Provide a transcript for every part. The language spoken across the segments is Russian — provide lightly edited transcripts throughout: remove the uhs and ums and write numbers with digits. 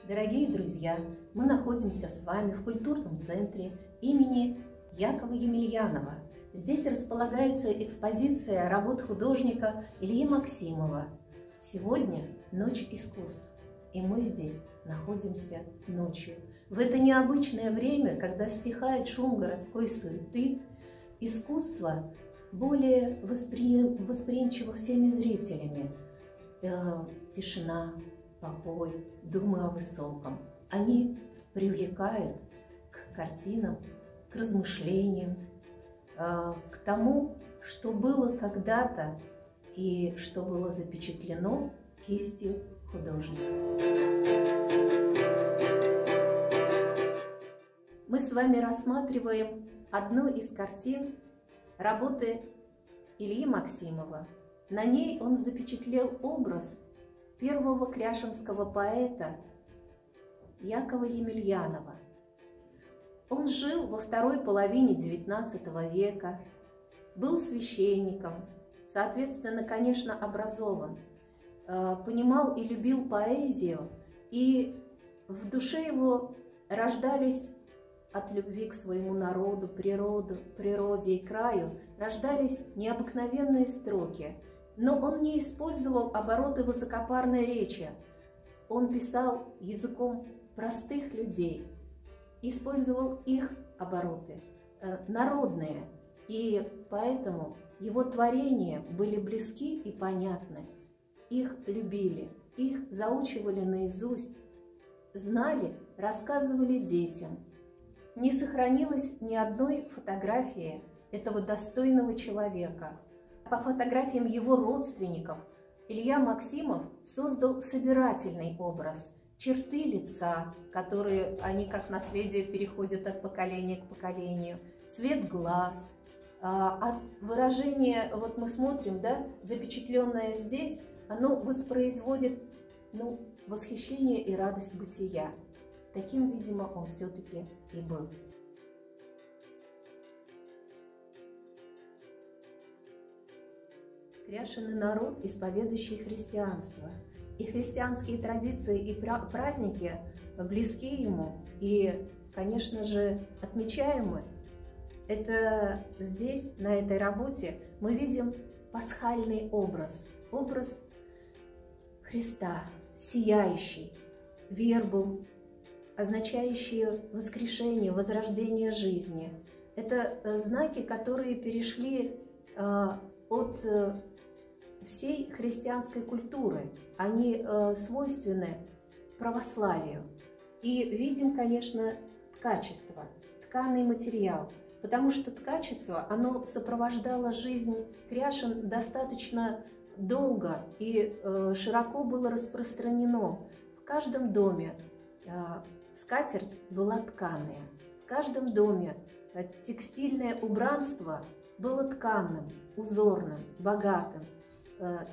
Дорогие друзья, мы находимся с вами в культурном центре имени Якова Емельянова. Здесь располагается экспозиция работ художника Ильи Максимова. Сегодня ночь искусств, и мы здесь находимся ночью. В это необычное время, когда стихает шум городской суеты, искусство более восприимчиво всеми зрителями. Тишина, покой, думы о высоком. Они привлекают к картинам, к размышлениям, к тому, что было когда-то и что было запечатлено кистью художника. Мы с вами рассматриваем одну из картин работы Ильи Максимова. На ней он запечатлел образ первого кряшенского поэта Якова Емельянова. Он жил во второй половине XIX века, был священником, соответственно, конечно, образован, понимал и любил поэзию, и в душе его рождались от любви к своему народу, природе и краю, рождались необыкновенные строки. Но он не использовал обороты высокопарной речи. Он писал языком простых людей, использовал их обороты, народные. И поэтому его творения были близки и понятны. Их любили, их заучивали наизусть, знали, рассказывали детям. Не сохранилось ни одной фотографии этого достойного человека. По фотографиям его родственников Илья Максимов создал собирательный образ, черты лица, которые они как наследие переходят от поколения к поколению, цвет глаз, выражение, вот мы смотрим, да, запечатленное здесь, оно воспроизводит, восхищение и радость бытия. Таким, видимо, он все-таки и был. Кряшеный народ, исповедующий христианство. И христианские традиции и праздники близки ему и, конечно же, отмечаемы. Это здесь, на этой работе, мы видим пасхальный образ. Образ Христа, сияющий, вербу, означающие воскрешение, возрождение жизни. Это знаки, которые перешли от всей христианской культуры. Они свойственны православию. И видим, конечно, ткачество, тканый материал, потому что ткачество, оно сопровождало жизнь кряшен достаточно долго и широко было распространено. В каждом доме скатерть была тканая, в каждом доме текстильное убранство было тканым, узорным, богатым,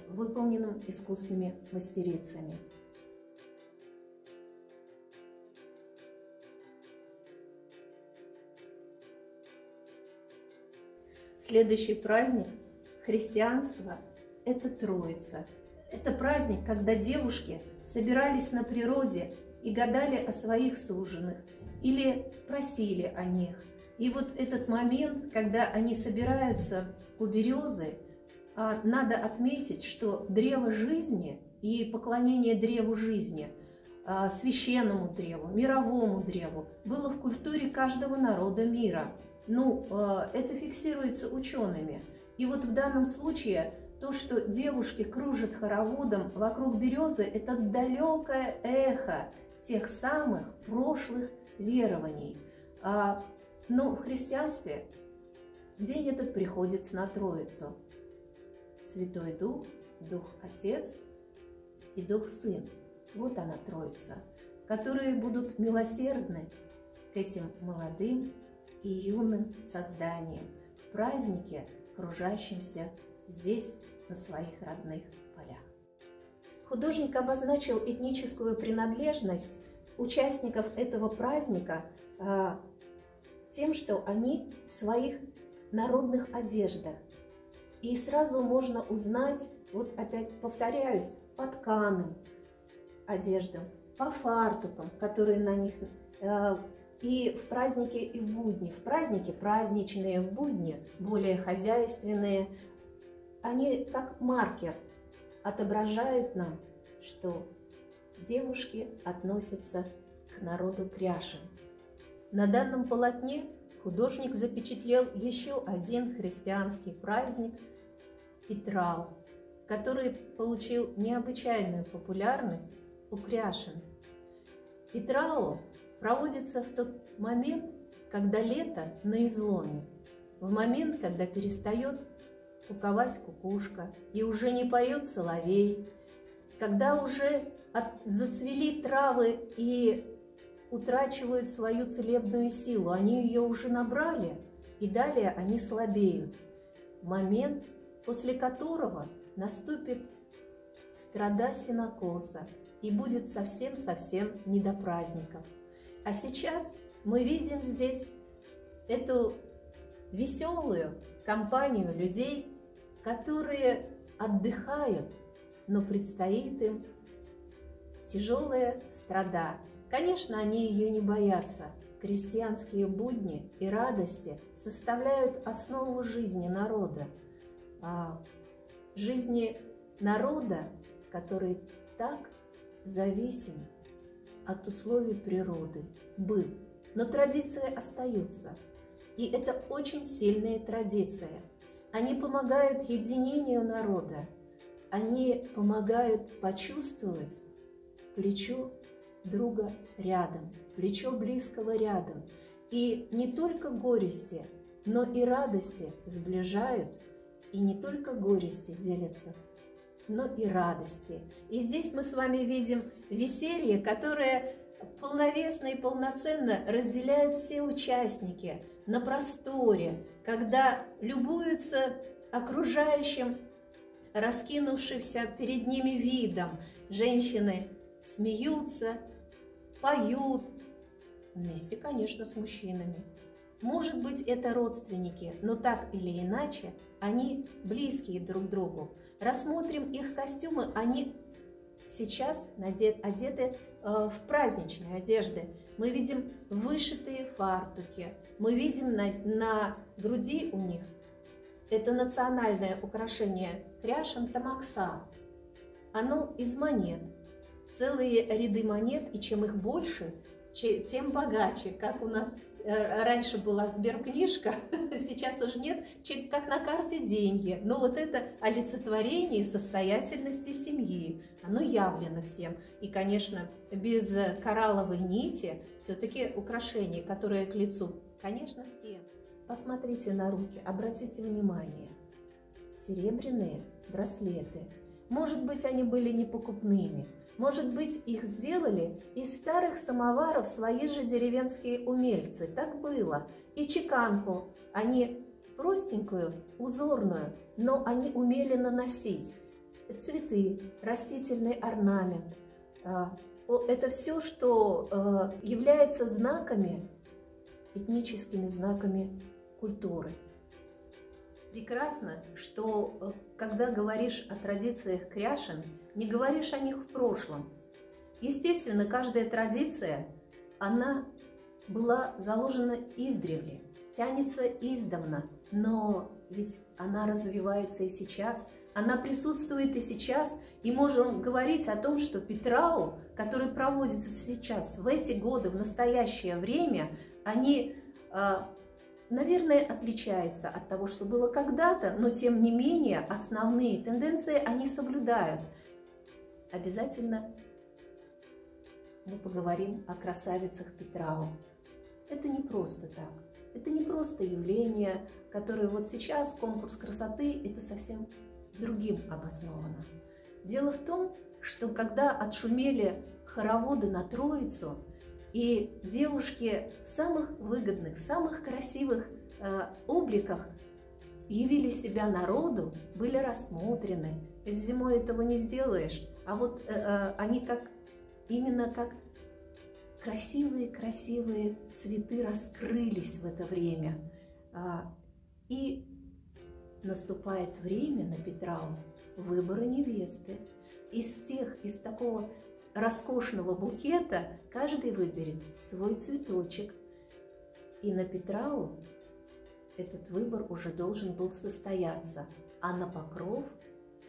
выполненным искусными мастерицами. Следующий праздник христианства – это Троица. Это праздник, когда девушки собирались на природе и гадали о своих суженых или просили о них. И вот этот момент, когда они собираются у березы, надо отметить, что древо жизни и поклонение древу жизни, священному древу, мировому древу, было в культуре каждого народа мира. Это фиксируется учеными. И вот в данном случае то, что девушки кружат хороводом вокруг березы, это далекое эхо тех самых прошлых верований. Но в христианстве день этот приходится на Троицу. Святой Дух, Дух Отец и Дух Сын. Вот она Троица, которые будут милосердны к этим молодым и юным созданиям в празднике, кружащимся здесь, на своих родных полях. Художник обозначил этническую принадлежность участников этого праздника тем, что они в своих народных одеждах. И сразу можно узнать, вот опять повторяюсь, по тканым одеждам, по фартукам, которые на них, и в праздники, и в будни. В праздники праздничные, в будни более хозяйственные. Они как маркер отображают нам, что девушки относятся к народу кряшен. На данном полотне художник запечатлел еще один христианский праздник – Петрау, который получил необычайную популярность у кряшен. Петрау проводится в тот момент, когда лето на изломе, в момент, когда перестает куковать кукушка и уже не поет соловей, когда уже зацвели травы и утрачивают свою целебную силу, они ее уже набрали, и далее они слабеют. Момент, после которого наступит страда сенокоса, и будет совсем-совсем не до праздников. А сейчас мы видим здесь эту веселую компанию людей, которые отдыхают, но предстоит им тяжелая страда. Конечно, они ее не боятся. Крестьянские будни и радости составляют основу жизни народа. Жизни народа, который так зависим от условий природы, был. Но традиции остаются. И это очень сильная традиция. Они помогают единению народа. Они помогают почувствовать плечо друга рядом, плечо близкого рядом. И не только горести, но и радости сближают. И не только горести делятся, но и радости. И здесь мы с вами видим веселье, которое полновесно и полноценно разделяют все участники на просторе, когда любуются окружающим, раскинувшимся перед ними видом. Женщины смеются, поют, вместе, конечно, с мужчинами. Может быть, это родственники, но так или иначе, они близкие друг другу. Рассмотрим их костюмы, они сейчас одеты в праздничные одежды. Мы видим вышитые фартуки, мы видим на груди у них, это национальное украшение кряшен, тамакса. Оно из монет, целые ряды монет, и чем их больше, тем богаче, как у нас раньше была сберкнижка, сейчас уже нет, как на карте деньги. Но вот это олицетворение состоятельности семьи, оно явлено всем. И, конечно, без коралловой нити все-таки украшения, которые к лицу, конечно, все. Посмотрите на руки, обратите внимание. Серебряные браслеты. Может быть, они были непокупными. Может быть, их сделали из старых самоваров свои же деревенские умельцы. Так было. И чеканку они простенькую, узорную, но они умели наносить. Цветы, растительный орнамент. Это все, что является знаками, этническими знаками культуры. Прекрасно, что когда говоришь о традициях кряшен, не говоришь о них в прошлом. Естественно, каждая традиция, она была заложена издревле, тянется издавна, но ведь она развивается и сейчас, она присутствует и сейчас, и можем говорить о том, что Петрау, который проводится сейчас, в эти годы, в настоящее время, они, наверное, отличаются от того, что было когда-то, но тем не менее основные тенденции они соблюдают. Обязательно мы поговорим о красавицах Петрау. Это не просто так. Это не просто явление, которое вот сейчас, конкурс красоты, это совсем другим обосновано. Дело в том, что когда отшумели хороводы на Троицу, и девушки в самых выгодных, в самых красивых обликах явили себя народу, были рассмотрены. Ведь зимой этого не сделаешь. А вот они именно как красивые-красивые цветы раскрылись в это время. И наступает время на Петрау выбора невесты. Из такого роскошного букета каждый выберет свой цветочек. И на Петрау этот выбор уже должен был состояться, а на Покров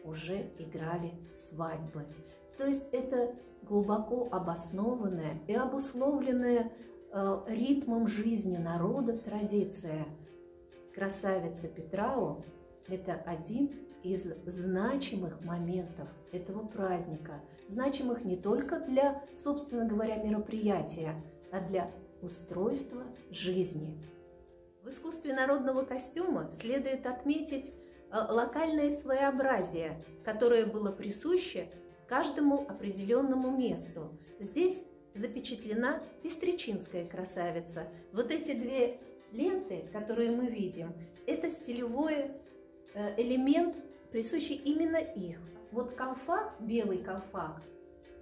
уже играли свадьбы. То есть это глубоко обоснованная и обусловленная ритмом жизни народа традиция. Красавица Петрау – это один из значимых моментов этого праздника, значимых не только для, собственно говоря, мероприятия, а для устройства жизни. В искусстве народного костюма следует отметить локальное своеобразие, которое было присуще каждому определенному месту. Здесь запечатлена пестричинская красавица. Вот эти две ленты, которые мы видим, это стилевой элемент, присущий именно их. Вот колфак, белый колфак,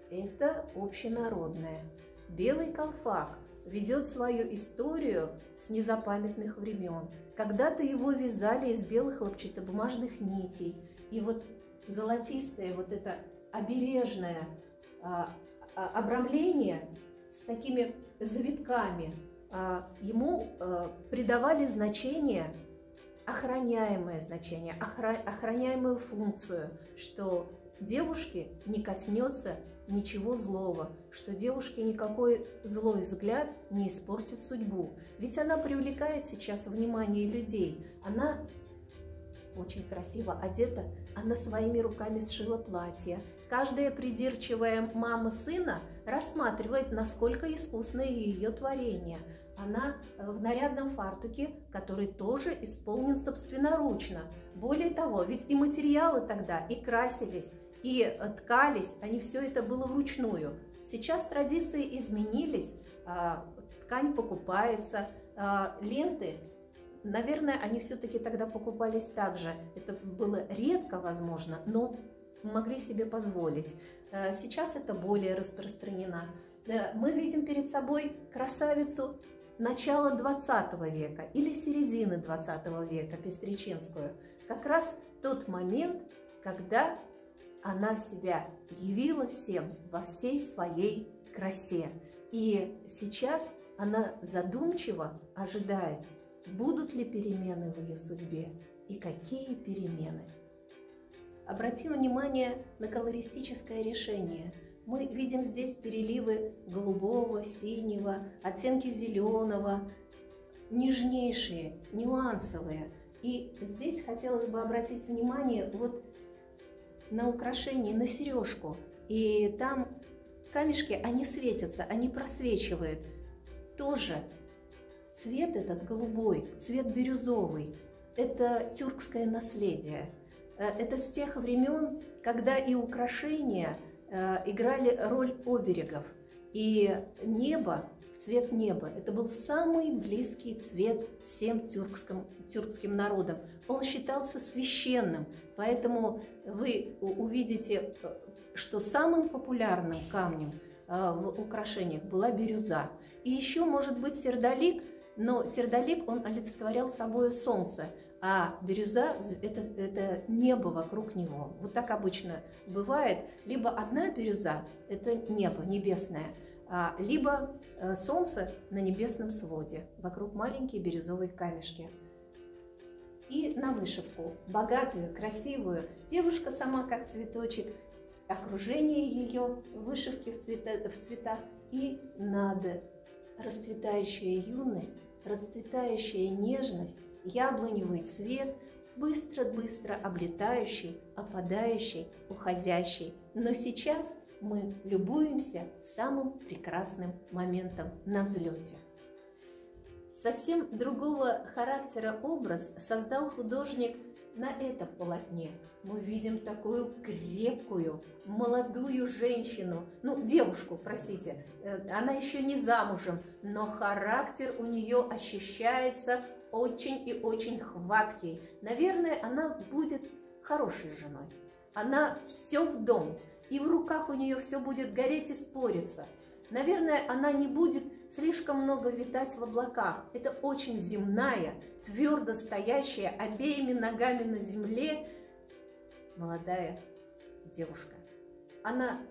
это общенародное. Белый колфак ведет свою историю с незапамятных времен. Когда-то его вязали из белых хлопчатобумажных нитей. И вот золотистое вот это обережное обрамление с такими завитками ему придавали значение, охраняемое значение, охраняемую функцию, что девушке не коснется ничего злого, что девушке никакой злой взгляд не испортит судьбу. Ведь она привлекает сейчас внимание людей. Она очень красиво одета, она своими руками сшила платье. Каждая придирчивая мама сына рассматривает, насколько искусно ее творение. Она в нарядном фартуке, который тоже исполнен собственноручно. Более того, ведь и материалы тогда и красились, и ткались, все это было вручную. Сейчас традиции изменились, ткань покупается, ленты, наверное, они все-таки тогда покупались так же. Это было редко, возможно, но могли себе позволить. Сейчас это более распространено. Мы видим перед собой красавицу начала 20 века или середины 20 века, пестричинскую. Как раз тот момент, когда она себя явила всем во всей своей красе. И сейчас она задумчиво ожидает, будут ли перемены в ее судьбе и какие перемены. Обратим внимание на колористическое решение. Мы видим здесь переливы голубого, синего, оттенки зеленого, нежнейшие, нюансовые. И здесь хотелось бы обратить внимание вот на украшение, на сережку. И там камешки, они светятся, они просвечивают. Тоже цвет этот голубой, цвет бирюзовый. Это тюркское наследие. Это с тех времен, когда и украшения играли роль оберегов. И небо, цвет неба, это был самый близкий цвет всем тюркским народам. Он считался священным, поэтому вы увидите, что самым популярным камнем в украшениях была бирюза. И еще может быть сердолик, но сердолик, он олицетворял собой солнце, а бирюза – это небо вокруг него. Вот так обычно бывает. Либо одна бирюза – это небо небесное, либо солнце на небесном своде, вокруг маленькие бирюзовые камешки. И на вышивку, богатую, красивую, девушка сама как цветочек, окружение ее, вышивки в цвета, и надо расцветающая юность, расцветающая нежность, яблоневый цвет, быстро-быстро облетающий, опадающий, уходящий. Но сейчас мы любуемся самым прекрасным моментом на взлете. Совсем другого характера образ создал художник на этом полотне. Мы видим такую крепкую, молодую женщину, девушку, простите, она еще не замужем, но характер у нее ощущается очень и очень хваткий. Наверное, она будет хорошей женой. Она все в дом, и в руках у нее все будет гореть и спориться. Наверное, она не будет слишком много витать в облаках. Это очень земная, твердо стоящая обеими ногами на земле молодая девушка. Она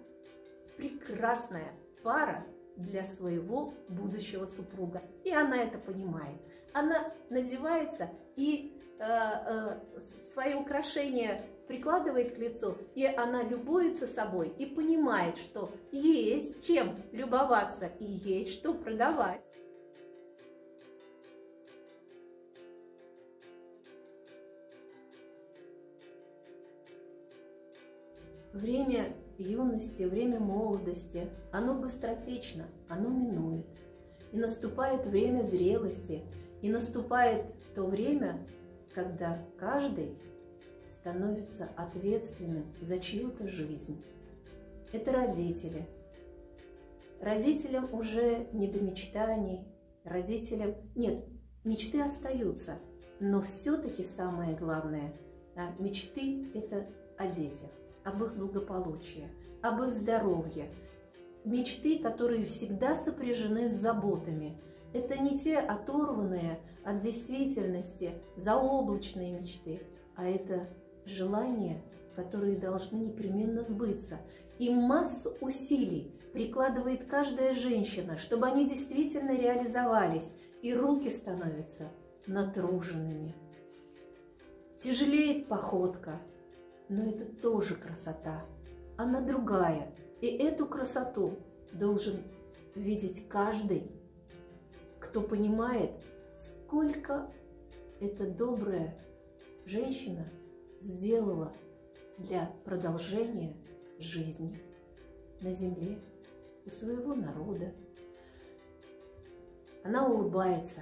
прекрасная пара для своего будущего супруга. И она это понимает. Она надевается и свои украшения прикладывает к лицу, и она любуется собой и понимает, что есть чем любоваться и есть что продавать. Время юности, время молодости, оно быстротечно, оно минует. И наступает время зрелости, и наступает то время, когда каждый становится ответственным за чью-то жизнь. Это родители. Родителям уже не до мечтаний, родителям... Нет, мечты остаются, но все-таки самое главное, мечты – это о детях, об их благополучии, об их здоровье. Мечты, которые всегда сопряжены с заботами. Это не те оторванные от действительности заоблачные мечты, а это желания, которые должны непременно сбыться. И массу усилий прикладывает каждая женщина, чтобы они действительно реализовались, и руки становятся натруженными. Тяжелеет походка, но это тоже красота. Она другая, и эту красоту должен видеть каждый, кто понимает, сколько эта добрая женщина сделала для продолжения жизни на земле у своего народа. Она улыбается,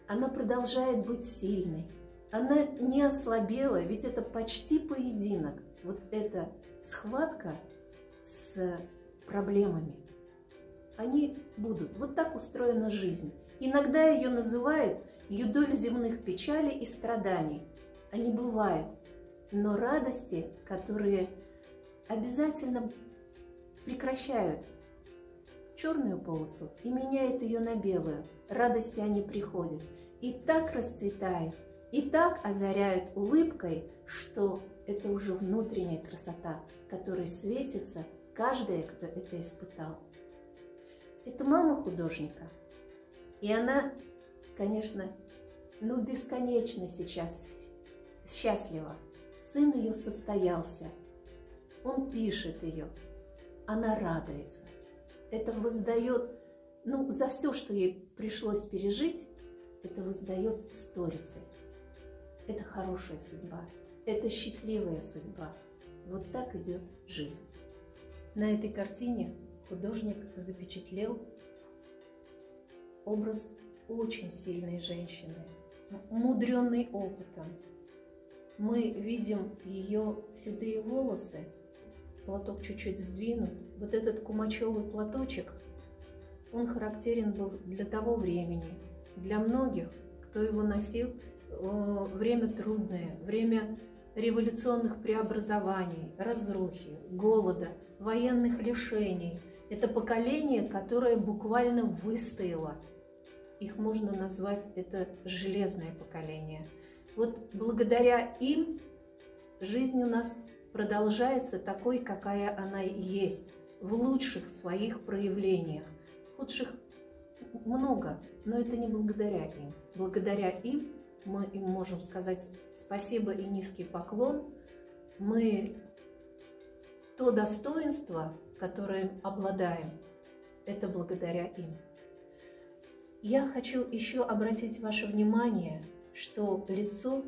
она продолжает быть сильной, она не ослабела, ведь это почти поединок. Вот эта схватка с проблемами, они будут. Вот так устроена жизнь. Иногда ее называют юдоль земных печалей и страданий. Они бывают, но радости, которые обязательно прекращают черную полосу и меняют ее на белую. Радости они приходят. И так расцветает, и так озаряют улыбкой, что это уже внутренняя красота, которой светится каждая, кто это испытал. Это мама художника. И она, конечно, бесконечно сейчас счастлива. Сын ее состоялся. Он пишет ее. Она радуется. Это воздает, за все, что ей пришлось пережить, это воздает сторицей. Это хорошая судьба. Это счастливая судьба. Вот так идет жизнь. На этой картине художник запечатлел образ очень сильной женщины, мудренной опытом. Мы видим ее седые волосы, платок чуть-чуть сдвинут. Вот этот кумачевый платочек, он характерен был для того времени. Для многих, кто его носил, время трудное, время революционных преобразований, разрухи, голода, военных лишений. Это поколение, которое буквально выстояло. Их можно назвать это железное поколение. Вот благодаря им жизнь у нас продолжается такой, какая она есть, в лучших своих проявлениях. Худших много, но это не благодаря им. Благодаря им мы им можем сказать спасибо и низкий поклон. Мы то достоинство, которым обладаем, это благодаря им. Я хочу еще обратить ваше внимание, что лицо,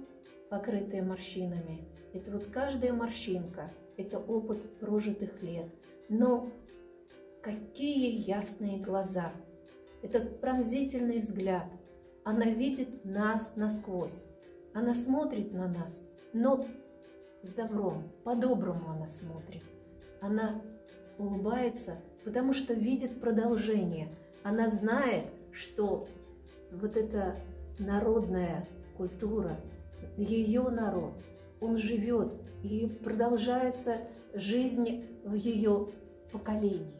покрытое морщинами, это вот каждая морщинка, это опыт прожитых лет. Но какие ясные глаза, этот пронзительный взгляд, она видит нас насквозь, она смотрит на нас, но с добром, по-доброму она смотрит. Она улыбается, потому что видит продолжение. Она знает, что вот эта народная культура, ее народ, он живет, и продолжается жизнь в ее поколении.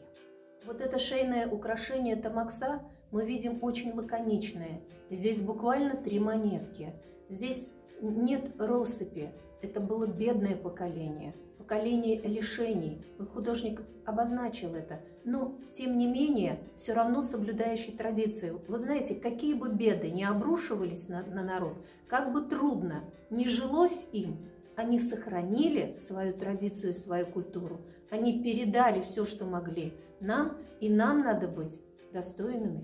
Вот это шейное украшение тамакса мы видим очень лаконичное. Здесь буквально 3 монетки. Здесь нет россыпи. Это было бедное поколение поколений лишений. Художник обозначил это. Но, тем не менее, все равно соблюдающий традицию. Вот знаете, какие бы беды не обрушивались на народ, как бы трудно не жилось им, они сохранили свою традицию, свою культуру. Они передали все, что могли нам, и нам надо быть достойными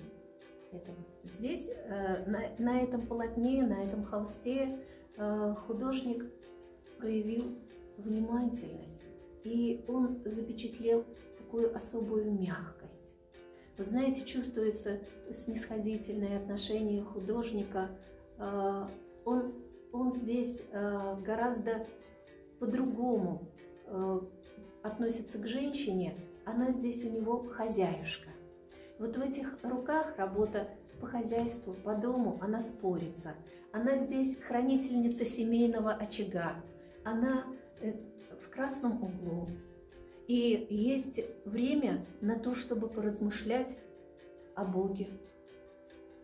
этого. Здесь, на этом полотне, на этом холсте художник проявил внимательность, и он запечатлел такую особую мягкость. Вот знаете, чувствуется снисходительное отношение художника. Он здесь гораздо по-другому относится к женщине. Она здесь у него хозяюшка. Вот в этих руках работа по хозяйству, по дому, она спорится. Она здесь хранительница семейного очага. Она в красном углу. И есть время на то, чтобы поразмышлять о Боге.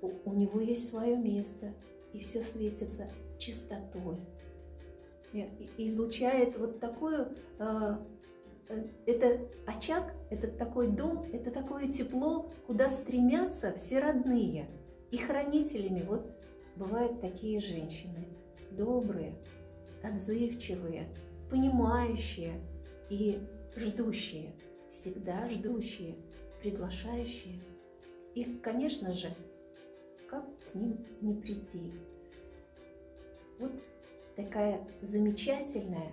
У него есть свое место, и все светится чистотой. И излучает вот такую... Это очаг, это такой дом, это такое тепло, куда стремятся все родные. И хранителями вот бывают такие женщины, добрые, отзывчивые, понимающие и ждущие, всегда ждущие, приглашающие. И, конечно же, как к ним не прийти? Вот такая замечательная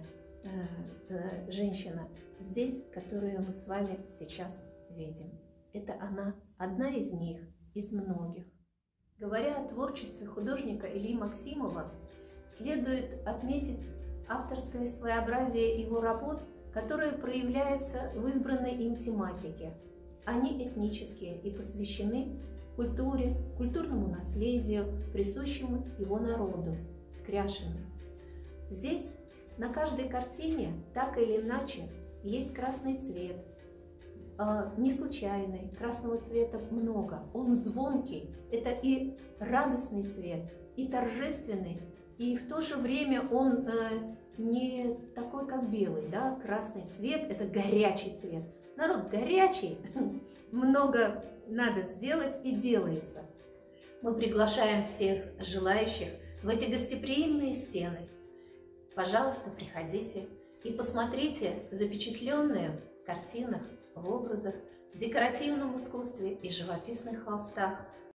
женщина здесь, которую мы с вами сейчас видим. Это она, одна из них, из многих. Говоря о творчестве художника Ильи Максимова, следует отметить авторское своеобразие его работ, которое проявляется в избранной им тематике. Они этнические и посвящены культуре, культурному наследию, присущему его народу, кряшенным. Здесь на каждой картине, так или иначе, есть красный цвет. Не случайный, красного цвета много, он звонкий. Это и радостный цвет, и торжественный, и в то же время он не такой, как белый. Да? Красный цвет – это горячий цвет. Народ горячий, много надо сделать и делается. Мы приглашаем всех желающих в эти гостеприимные стены. Пожалуйста, приходите и посмотрите запечатленные в картинах, в образах, в декоративном искусстве и живописных холстах